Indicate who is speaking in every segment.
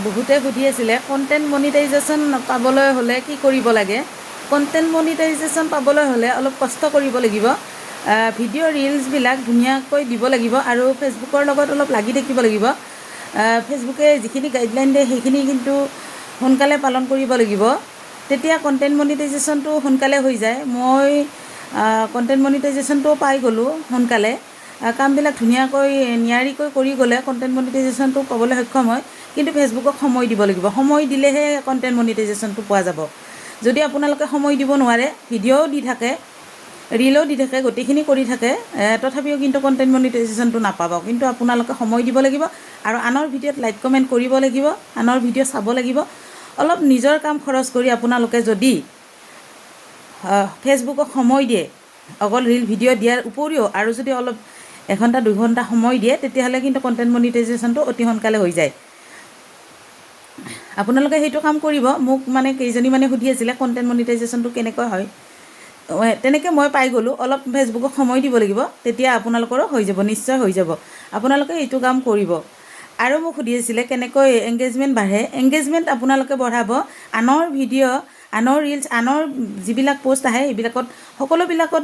Speaker 1: বহুতে সুধি আছিলে কণ্টেণ্ট মনিটাইজেশ্যন পাবলৈ হ'লে কি কৰিব লাগে। কণ্টেণ্ট মনিটাইজেশ্যন পাবলৈ হ'লে অলপ কষ্ট কৰিব লাগিব। ভিডিঅ' ৰিলছবিলাক ধুনীয়াকৈ দিব লাগিব আৰু ফেচবুকৰ লগত অলপ লাগি থাকিব লাগিব। ফেচবুকে যিখিনি গাইডলাইন দিয়ে সেইখিনি কিন্তু সোনকালে পালন কৰিব লাগিব, তেতিয়া কণ্টেণ্ট মনিটাইজেশ্যনটো সোনকালে হৈ যায়। মই কণ্টেণ্ট মনিটাইজেশ্যনটো পাই গ'লোঁ সোনকালে। কামবিলাক ধুনীয়াকৈ নিয়াৰিকৈ কৰি গ'লে কণ্টেণ্ট মনিটাইজেশ্যনটো পাবলৈ সক্ষম হয়। কিন্তু ফেচবুকক সময় দিব লাগিব, সময় দিলেহে কণ্টেণ্ট মনিটাইজেশ্যনটো পোৱা যাব। যদি আপোনালোকে সময় দিব নোৱাৰে, ভিডিঅ'ও দি থাকে, ৰিলো দি থাকে, গোটেইখিনি কৰি থাকে, তথাপিও কিন্তু কণ্টেণ্ট মনিটাইজেশ্যনটো নাপাব। কিন্তু আপোনালোকে সময় দিব লাগিব আৰু আনৰ ভিডিঅ'ত লাইক কমেণ্ট কৰিব লাগিব, আনৰ ভিডিঅ' চাব লাগিব। অলপ নিজৰ কাম খৰচ কৰি আপোনালোকে যদি ফেচবুকক সময় দিয়ে, অকল ৰিল ভিডিঅ' দিয়াৰ উপৰিও আৰু যদি অলপ 1 ঘণ্টা 2 ঘণ্টা সময় দিয়ে, তেতিয়াহ'লে কিন্তু কণ্টেণ্ট মনিটাইজেশ্যনটো অতি সোনকালে হৈ যায়। আপোনালোকে সেইটো কাম কৰিব। মোক মানে কেইজনীমানে সুধি আছিলে কণ্টেণ্ট মনিটাইজেশ্যনটো কেনেকৈ হয়। তেনেকৈ মই পাই গ'লোঁ। অলপ ফেচবুকক সময় দিব লাগিব, তেতিয়া আপোনালোকৰো হৈ যাব, নিশ্চয় হৈ যাব। আপোনালোকে এইটো কাম কৰিব। আৰু মোক সুধি আছিলে কেনেকৈ এংগেজমেণ্ট বাঢ়ে। এংগেজমেণ্ট আপোনালোকে বঢ়াব আনৰ ভিডিঅ', আনৰ ৰিলছ, আনৰ যিবিলাক পোষ্ট আহে সেইবিলাকত সকলোবিলাকত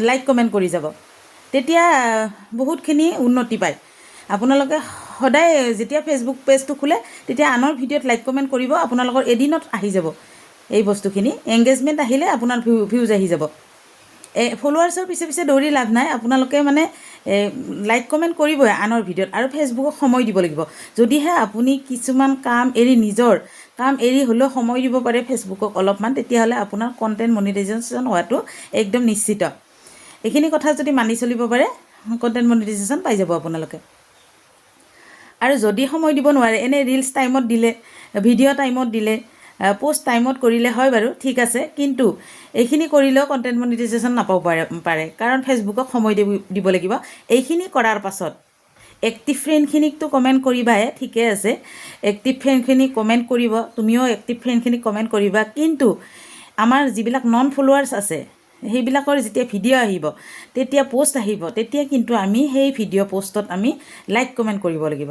Speaker 1: লাইক কমেণ্ট কৰি যাব, তেতিয়া বহুতখিনি উন্নতি পায়। আপোনালোকে সদায় যেতিয়া ফেচবুক পেজটো খোলে, তেতিয়া আনৰ ভিডিঅ'ত লাইক কমেণ্ট কৰিব, আপোনালোকৰ এদিনত আহি যাব এই বস্তুখিনি। এংগেজমেণ্ট আহিলে আপোনাৰ ভিউজ আহি যাব। ফলোৱাৰ্ছৰ পিছে পিছে দৌৰি লাভ নাই। আপোনালোকে মানে লাইক কমেণ্ট কৰিবই আনৰ ভিডিঅ'ত আৰু ফেচবুকক সময় দিব লাগিব। যদিহে আপুনি কিছুমান কাম এৰি, নিজৰ কাম এৰি হ'লেও সময় দিব পাৰে ফেচবুকক অলপমান, তেতিয়াহ'লে আপোনাৰ কণ্টেণ্ট মনিটাইজেশ্যন হোৱাটো একদম নিশ্চিত। এইখিনি কথা যদি মানি চলিব পাৰে, কণ্টেণ্ট মনিটাইজেশ্যন পাই যাব আপোনালোকে। আৰু যদি সময় দিব নোৱাৰে, এনেই ৰিলছ টাইমত দিলে, ভিডিঅ' টাইমত দিলে, পোষ্ট টাইমত কৰিলে হয় বাৰু, ঠিক আছে। কিন্তু এইখিনি কৰিলেও কণ্টেণ্ট মনিটাইজেশ্যন নাপাব পাৰে, কাৰণ ফেচবুকক সময় দিব লাগিব। এইখিনি কৰাৰ পাছত এক্টিভ ফ্ৰেণ্ডখিনিকতো কমেণ্ট কৰিবাহে, ঠিকে আছে। এক্টিভ ফ্ৰেণ্ডখিনিক কমেণ্ট কৰিব, তুমিও এক্টিভ ফ্ৰেণ্ডখিনিক কমেণ্ট কৰিবা। কিন্তু আমাৰ যিবিলাক নন ফলোৱাৰ্ছ আছে, সেইবিলাকৰ যেতিয়া ভিডিঅ' আহিব, তেতিয়া পোষ্ট আহিব, তেতিয়া কিন্তু আমি সেই ভিডিঅ' পোষ্টত আমি লাইক কমেণ্ট কৰিব লাগিব।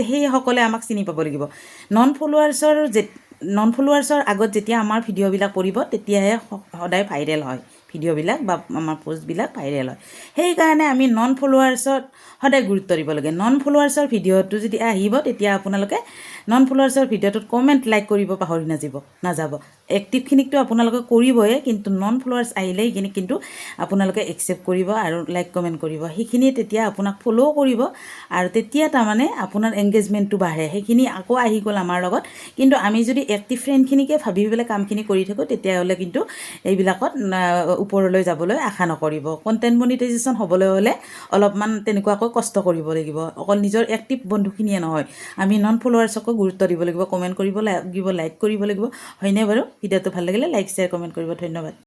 Speaker 1: সেইসকলে আমাক চিনি পাব লাগিব। নন ফলোৱাৰ্ছৰ আগত যেতিয়া আমাৰ ভিডিঅ'বিলাক পৰিব, তেতিয়াহে সদায় ভাইৰেল হয় ভিডিঅ'বিলাক বা আমাৰ পোষ্টবিলাক ভাইৰেল হয়। সেইকাৰণে আমি নন ফলোৱাৰ্ছত সদায় গুৰুত্ব দিব লাগে। নন ফলোৱাৰ্ছৰ ভিডিঅ'টো যদি আহিব, তেতিয়া আপোনালোকে নন ফলোৱাৰ্ছৰ ভিডিঅ'টোত কমেণ্ট লাইক কৰিব পাহৰি নাযাব। এক্টিভখিনিকতো আপোনালোকে কৰিবই, কিন্তু নন ফলোৱাৰ্ছ আহিলে সেইখিনি কিন্তু আপোনালোকে একচেপ্ট কৰিব আৰু লাইক কমেণ্ট কৰিব। সেইখিনি তেতিয়া আপোনাক ফ'ল' কৰিব আৰু তেতিয়া তাৰমানে আপোনাৰ এংগেজমেণ্টটো বাঢ়ে। সেইখিনি আকৌ আহি গ'ল আমাৰ লগত। কিন্তু আমি যদি এক্টিভ ফ্ৰেণ্ডখিনিকে ভাবি পেলাই কামখিনি কৰি থাকোঁ, তেতিয়াহ'লে কিন্তু এইবিলাকত ওপৰলৈ যাবলৈ আশা নকৰিব। কণ্টেণ্ট মনিটাইজেশ্যন হ'বলৈ হ'লে অলপমান তেনেকুৱাকৈ কষ্ট কৰিব লাগিব। অকল নিজৰ এক্টিভ বন্ধুখিনিয়ে নহয়, আমি নন ফলোৱাৰ্ছকো গুৰুত্ব দিব লাগিব, কমেণ্ট কৰিব লাগিব, লাইক কৰিব লাগিব। হয়নে বাৰু? ভিডিঅ'টো ভাল লাগিলে লাইক, শ্বেয়াৰ, কমেণ্ট কৰিব। ধন্যবাদ।